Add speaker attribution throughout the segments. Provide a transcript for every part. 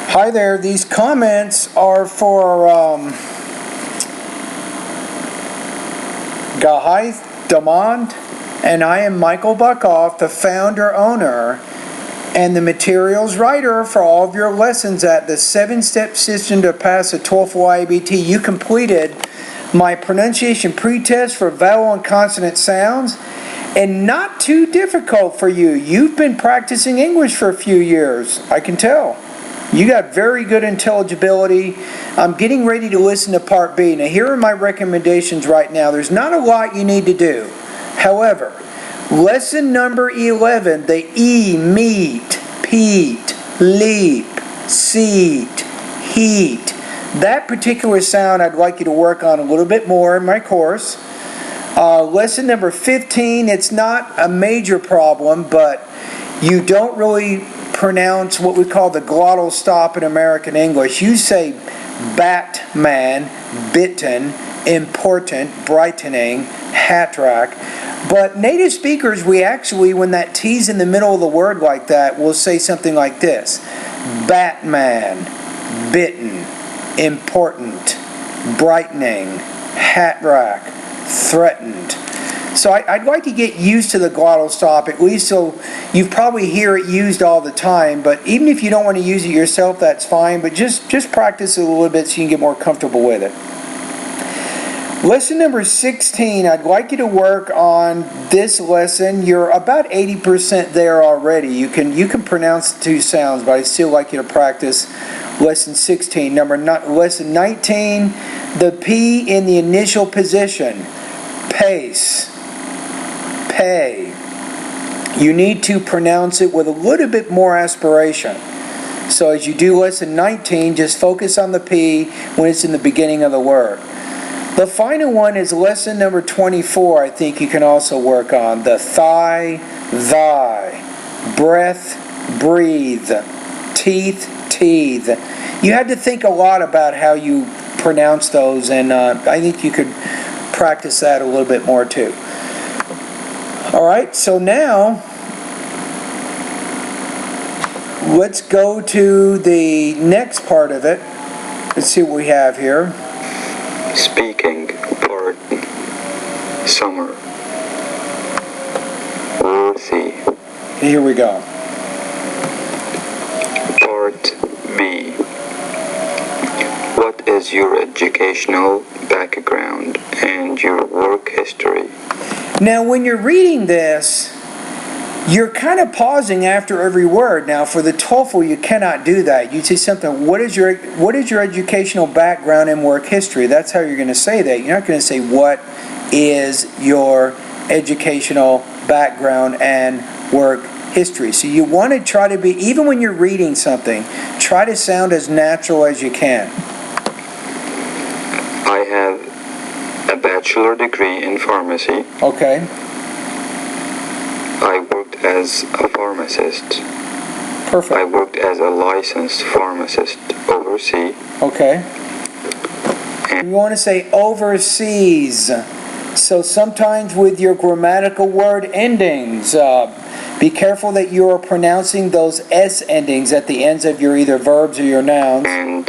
Speaker 1: Hi there, these comments are for Gahaith Damond, and I am Michael Buckoff, the founder, owner, and the materials writer for all of your lessons at the 7-step system to pass a TOEFL IBT. You completed my pronunciation pretest for vowel and consonant sounds, and not too difficult for you. You've been practicing English for a few years, I can tell. You got very good intelligibility. I'm getting ready to listen to Part B. Now, here are my recommendations right now. There's not a lot you need to do. However, lesson number 11, the E, meet, peat, leap, seat, heat. That particular sound I'd like you to work on a little bit more in my course. Lesson number 15, it's not a major problem, but you don't really pronounce what we call the glottal stop in American English. You say Batman, bitten, important, brightening, hat rack. But native speakers, we actually, when that T's in the middle of the word like that, will say something like this. Batman, bitten, important, brightening, hat rack, threatened. So I'd like to get used to the glottal stop, at least so you probably hear it used all the time. But even if you don't want to use it yourself, that's fine. But just practice it a little bit so you can get more comfortable with it. Lesson number 16, I'd like you to work on this lesson. You're about 80% there already. You can pronounce the two sounds, but I'd still like you to practice lesson 16. Lesson 19, the P in the initial position. Pace. Pay. You need to pronounce it with a little bit more aspiration. So as you do lesson 19, just focus on the P when it's in the beginning of the word. The final one is lesson number 24, I think you can also work on. The thigh, thy, breath, breathe, teeth, teeth. You had to think a lot about how you pronounce those, and I think you could practice that a little bit more too. Alright, so now let's go to the next part of it. Let's see what we have here.
Speaker 2: Speaking part summer worthy.
Speaker 1: Here we go.
Speaker 2: Part B. What is your educational background and your work history?
Speaker 1: Now when you're reading this, you're kind of pausing after every word. Now for the TOEFL, you cannot do that. You say something, what is your educational background and work history? That's how you're going to say that. You're not going to say, what is your educational background and work history? So you want to try to be, even when you're reading something, try to sound as natural as you can.
Speaker 2: I have a bachelor degree in pharmacy.
Speaker 1: Okay.
Speaker 2: I worked as a pharmacist.
Speaker 1: Perfect.
Speaker 2: I worked as a licensed pharmacist overseas.
Speaker 1: Okay. You want to say overseas. So sometimes with your grammatical word endings, be careful that you are pronouncing those S endings at the ends of your either verbs or your nouns.
Speaker 2: And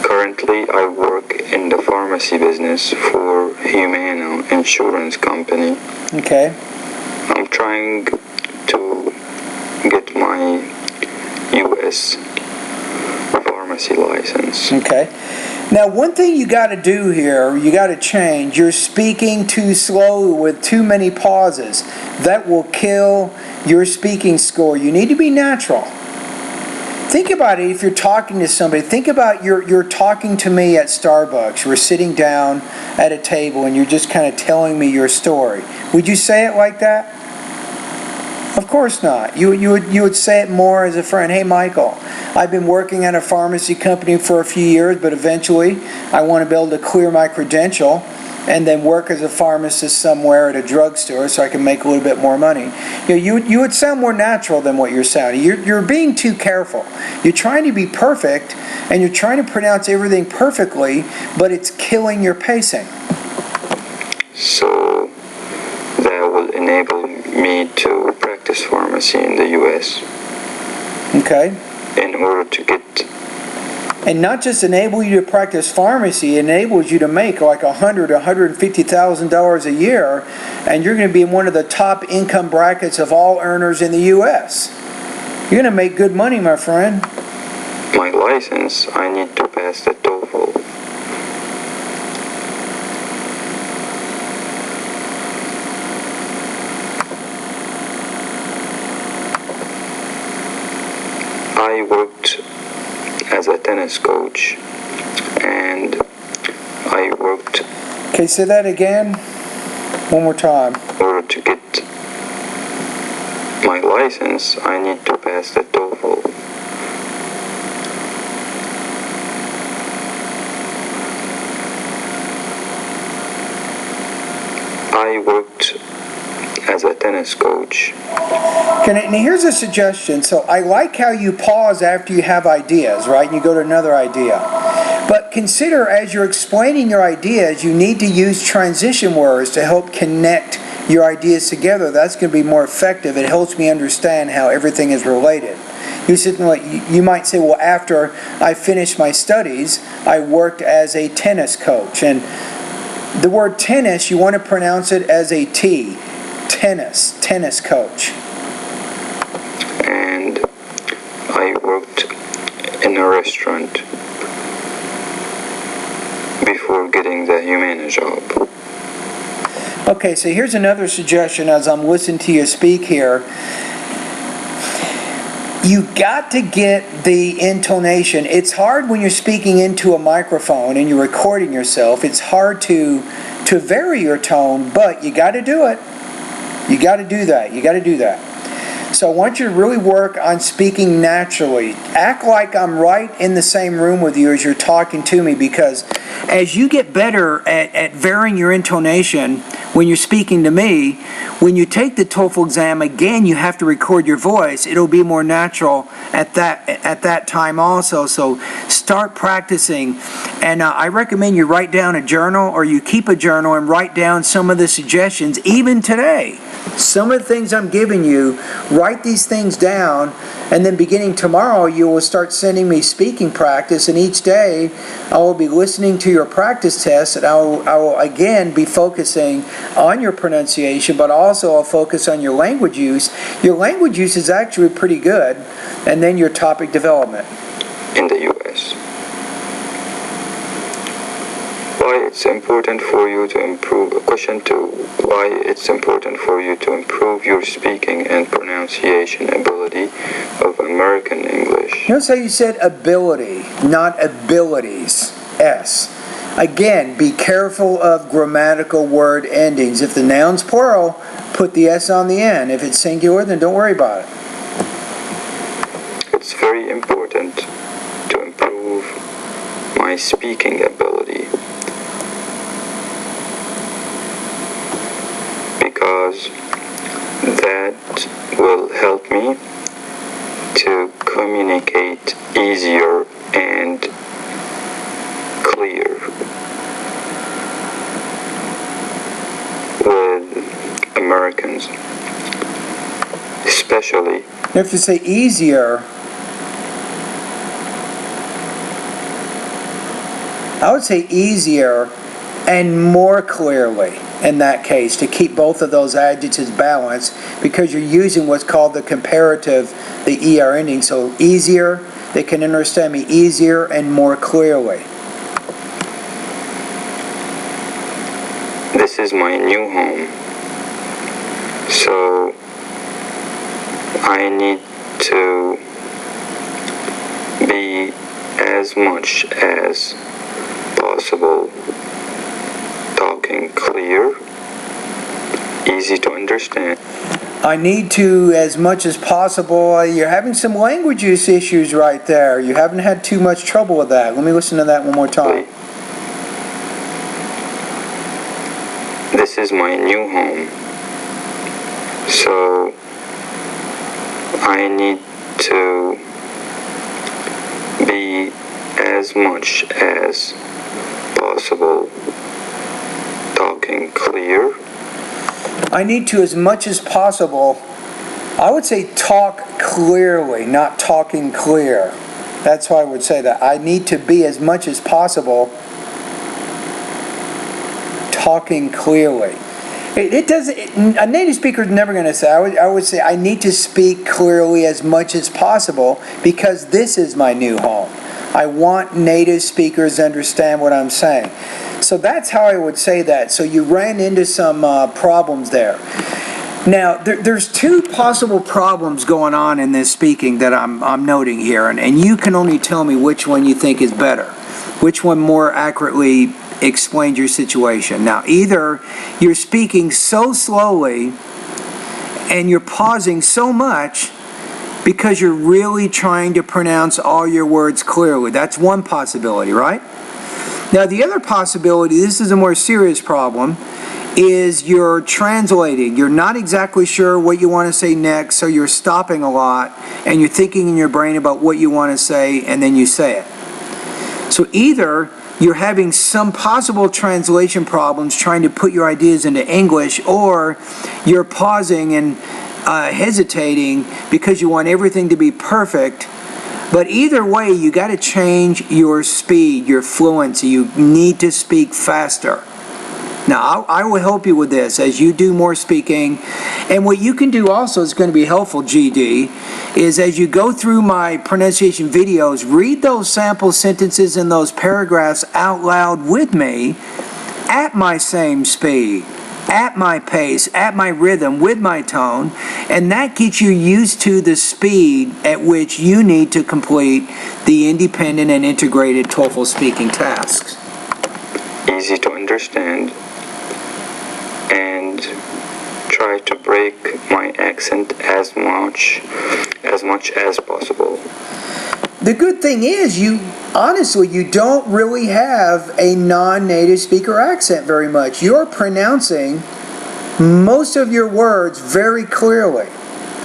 Speaker 2: currently I work in the pharmacy business for Humana Insurance Company.
Speaker 1: Okay.
Speaker 2: I'm trying to get my U.S. pharmacy license.
Speaker 1: Okay. Now one thing you got to do here, you got to change. You're speaking too slow with too many pauses. That will kill your speaking score. You need to be natural. Think about it if you're talking to somebody. Think about you're talking to me at Starbucks. We're sitting down at a table and you're just kind of telling me your story. Would you say it like that? Of course not. You would say it more as a friend. Hey Michael, I've been working at a pharmacy company for a few years, but eventually I want to be able to clear my credential and then work as a pharmacist somewhere at a drugstore so I can make a little bit more money. You would sound more natural than what you're sounding. You're being too careful. You're trying to be perfect and you're trying to pronounce everything perfectly, but it's killing your pacing.
Speaker 2: So that will enable me to practice pharmacy in the U.S.
Speaker 1: Okay.
Speaker 2: in order to get.
Speaker 1: And not just enable you to practice pharmacy, it enables you to make like $100,000 to $150,000 a year, and you're going to be in one of the top income brackets of all earners in the U.S. You're going to make good money, my friend.
Speaker 2: My license, I need to pass the TOEFL. I worked as a tennis coach, and I worked.
Speaker 1: Okay, say that again. One more time.
Speaker 2: In order to get my license, I need to pass the TOEFL. I worked as a tennis coach.
Speaker 1: Okay, now here's a suggestion. So I like how you pause after you have ideas, right? And you go to another idea. But consider as you're explaining your ideas, you need to use transition words to help connect your ideas together. That's going to be more effective. It helps me understand how everything is related. You might say, well, after I finished my studies, I worked as a tennis coach. And the word tennis, you want to pronounce it as a T. Tennis coach.
Speaker 2: And I worked in a restaurant before getting the Humana job.
Speaker 1: Okay, so here's another suggestion as I'm listening to you speak here. You got to get the intonation. It's hard when you're speaking into a microphone and you're recording yourself. It's hard to vary your tone, but you got to do it. You got to do that. You got to do that. So I want you to really work on speaking naturally. Act like I'm right in the same room with you as you're talking to me, because as you get better at varying your intonation when you're speaking to me, when you take the TOEFL exam, again, you have to record your voice. It'll be more natural at that time also. So start practicing. And I recommend you write down a journal, or you keep a journal and write down some of the suggestions, even today. Some of the things I'm giving you, write these things down, and then beginning tomorrow you will start sending me speaking practice, and each day I will be listening to your practice tests, and I will again be focusing on your pronunciation, but also I'll focus on your language use. Your language use is actually pretty good, and then your topic development.
Speaker 2: In the U.S. Why it's important for you to improve. Question 2. Why it's important for you to improve your speaking and pronunciation ability of American English.
Speaker 1: Notice how you said ability, not abilities. S. Again, be careful of grammatical word endings. If the noun's plural, put the S on the end. If it's singular, then don't worry about it.
Speaker 2: It's very important to improve my speaking ability, because that will help me to communicate easier and clear with Americans, especially.
Speaker 1: If you say easier, I would say easier and more clearly in that case, to keep both of those adjectives balanced, because you're using what's called the comparative, the ER ending. So easier, they can understand me easier and more clearly.
Speaker 2: This is my new home, so I need to be as much as possible talking clear, easy to understand.
Speaker 1: I need to, as much as possible, you're having some language use issues right there. You haven't had too much trouble with that. Let me listen to that one more time.
Speaker 2: This is my new home, so I need to be as much as possible talking clear.
Speaker 1: I need to, as much as possible. I would say talk clearly, not talking clear. That's why I would say that. I need to be, as much as possible, talking clearly. It doesn't. A native speaker is never going to say. I would say I need to speak clearly as much as possible because this is my new home. I want native speakers to understand what I'm saying. So that's how I would say that. So you ran into some problems there. Now, there's two possible problems going on in this speaking that I'm noting here, and you can only tell me which one you think is better, which one more accurately explains your situation. Now, either you're speaking so slowly and you're pausing so much because you're really trying to pronounce all your words clearly. That's one possibility, right? Now, the other possibility, this is a more serious problem, is you're translating. You're not exactly sure what you want to say next, so you're stopping a lot, and you're thinking in your brain about what you want to say, and then you say it. So either you're having some possible translation problems trying to put your ideas into English, or you're pausing and hesitating because you want everything to be perfect. But either way, you got to change your speed, your fluency. You need to speak faster. Now, I will help you with this as you do more speaking. And what you can do also is going to be helpful, GD, is as you go through my pronunciation videos, read those sample sentences and those paragraphs out loud with me at my same speed, at my pace, at my rhythm, with my tone, and that gets you used to the speed at which you need to complete the independent and integrated TOEFL speaking tasks.
Speaker 2: Easy to understand, and try to break my accent as much as possible.
Speaker 1: The good thing is, you don't really have a non-native speaker accent very much. You're pronouncing most of your words very clearly.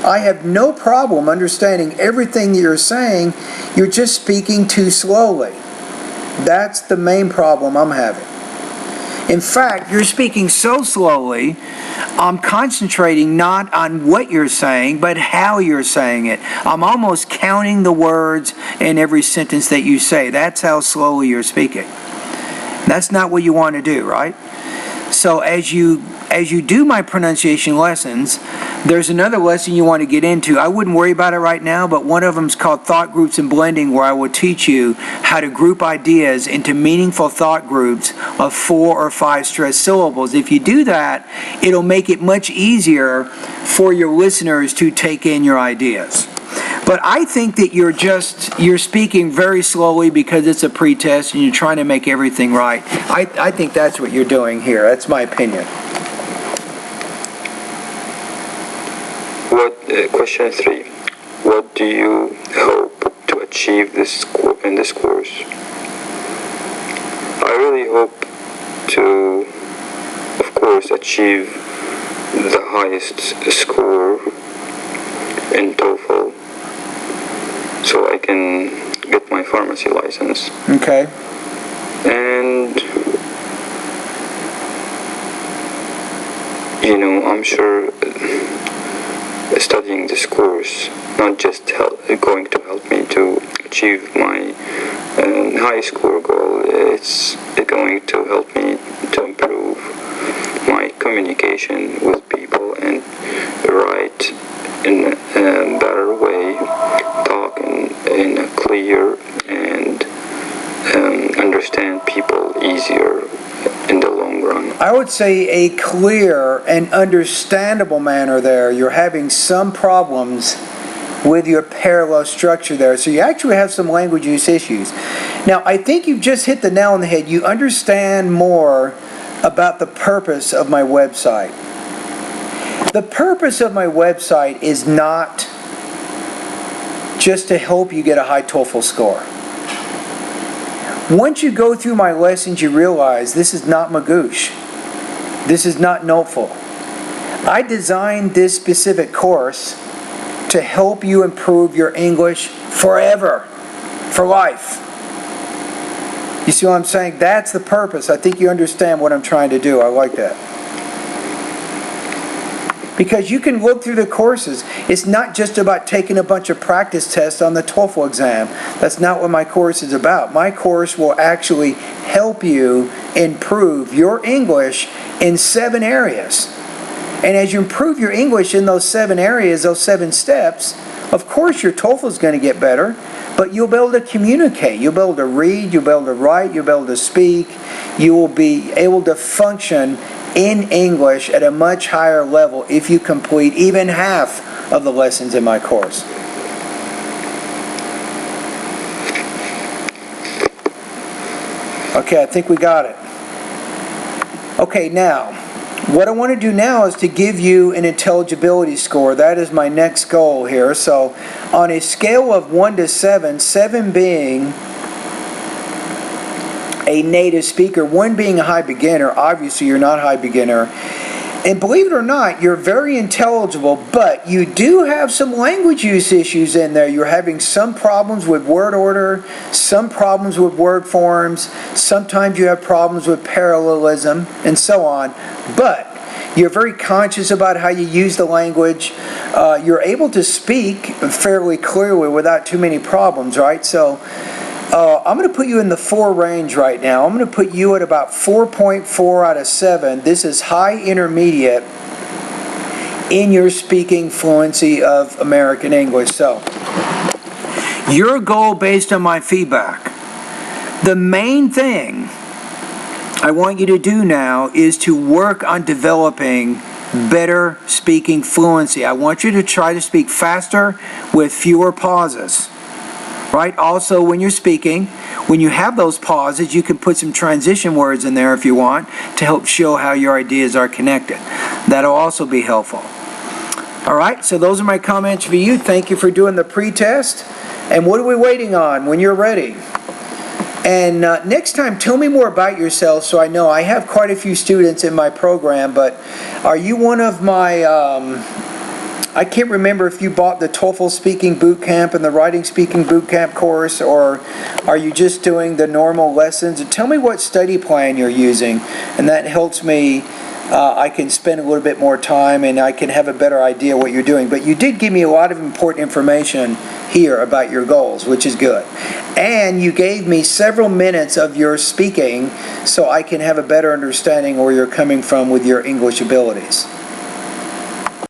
Speaker 1: I have no problem understanding everything that you're saying. You're just speaking too slowly. That's the main problem I'm having. In fact, you're speaking so slowly, I'm concentrating not on what you're saying, but how you're saying it. I'm almost counting the words in every sentence that you say. That's how slowly you're speaking. That's not what you want to do, right? So as you do my pronunciation lessons, there's another lesson you want to get into. I wouldn't worry about it right now, but one of them is called Thought Groups and Blending, where I will teach you how to group ideas into meaningful thought groups of 4 or 5 stressed syllables. If you do that, it'll make it much easier for your listeners to take in your ideas. But I think that you're speaking very slowly because it's a pretest and you're trying to make everything right. I think that's what you're doing here. That's my opinion.
Speaker 2: Question 3. What do you hope to achieve in this course? I really hope to, of course, achieve the highest score in TOEFL so I can get my pharmacy license.
Speaker 1: Okay.
Speaker 2: And I'm sure studying this course not just going to help me to achieve my high score goal, it's going to help me to improve my communication with people and write in a better way, talk in a clear and understand people easier in the long run.
Speaker 1: I would say a clear and understandable manner there. You're having some problems with your parallel structure there. So you actually have some language use issues. Now, I think you've just hit the nail on the head. You understand more about the purpose of my website. The purpose of my website is not just to help you get a high TOEFL score. Once you go through my lessons, you realize this is not Magoosh. This is not Noteful. I designed this specific course to help you improve your English forever, for life. You see what I'm saying? That's the purpose. I think you understand what I'm trying to do. I like that. Because you can look through the courses. It's not just about taking a bunch of practice tests on the TOEFL exam. That's not what my course is about. My course will actually help you improve your English in 7 areas. And as you improve your English in those 7 areas, those 7 steps, of course your TOEFL is going to get better, but you'll be able to communicate. You'll be able to read, you'll be able to write, you'll be able to speak. You will be able to function in English at a much higher level if you complete even half of the lessons in my course. Okay, I think we got it. Okay, now, what I want to do now is to give you an intelligibility score. That is my next goal here. So, on a scale of 1 to 7, 7 being a native speaker, 1 being a high beginner, obviously you're not a high beginner. And believe it or not, you're very intelligible, but you do have some language use issues in there. You're having some problems with word order, some problems with word forms, sometimes you have problems with parallelism, and so on. But you're very conscious about how you use the language. You're able to speak fairly clearly without too many problems, right? So I'm going to put you in the 4 range right now. I'm going to put you at about 4.4 out of 7. This is high intermediate in your speaking fluency of American English. So, your goal based on my feedback. The main thing I want you to do now is to work on developing better speaking fluency. I want you to try to speak faster with fewer pauses. Right? Also, when you're speaking, when you have those pauses, you can put some transition words in there if you want to help show how your ideas are connected. That'll also be helpful. All right, so those are my comments for you. Thank you for doing the pre-test. And what are we waiting on when you're ready? And next time, tell me more about yourself so I know. I have quite a few students in my program, but are you one of my... I can't remember if you bought the TOEFL Speaking Bootcamp and the Writing Speaking Bootcamp course, or are you just doing the normal lessons? And tell me what study plan you're using, and that helps me. I can spend a little bit more time and I can have a better idea what you're doing. But you did give me a lot of important information here about your goals, which is good. And you gave me several minutes of your speaking so I can have a better understanding where you're coming from with your English abilities.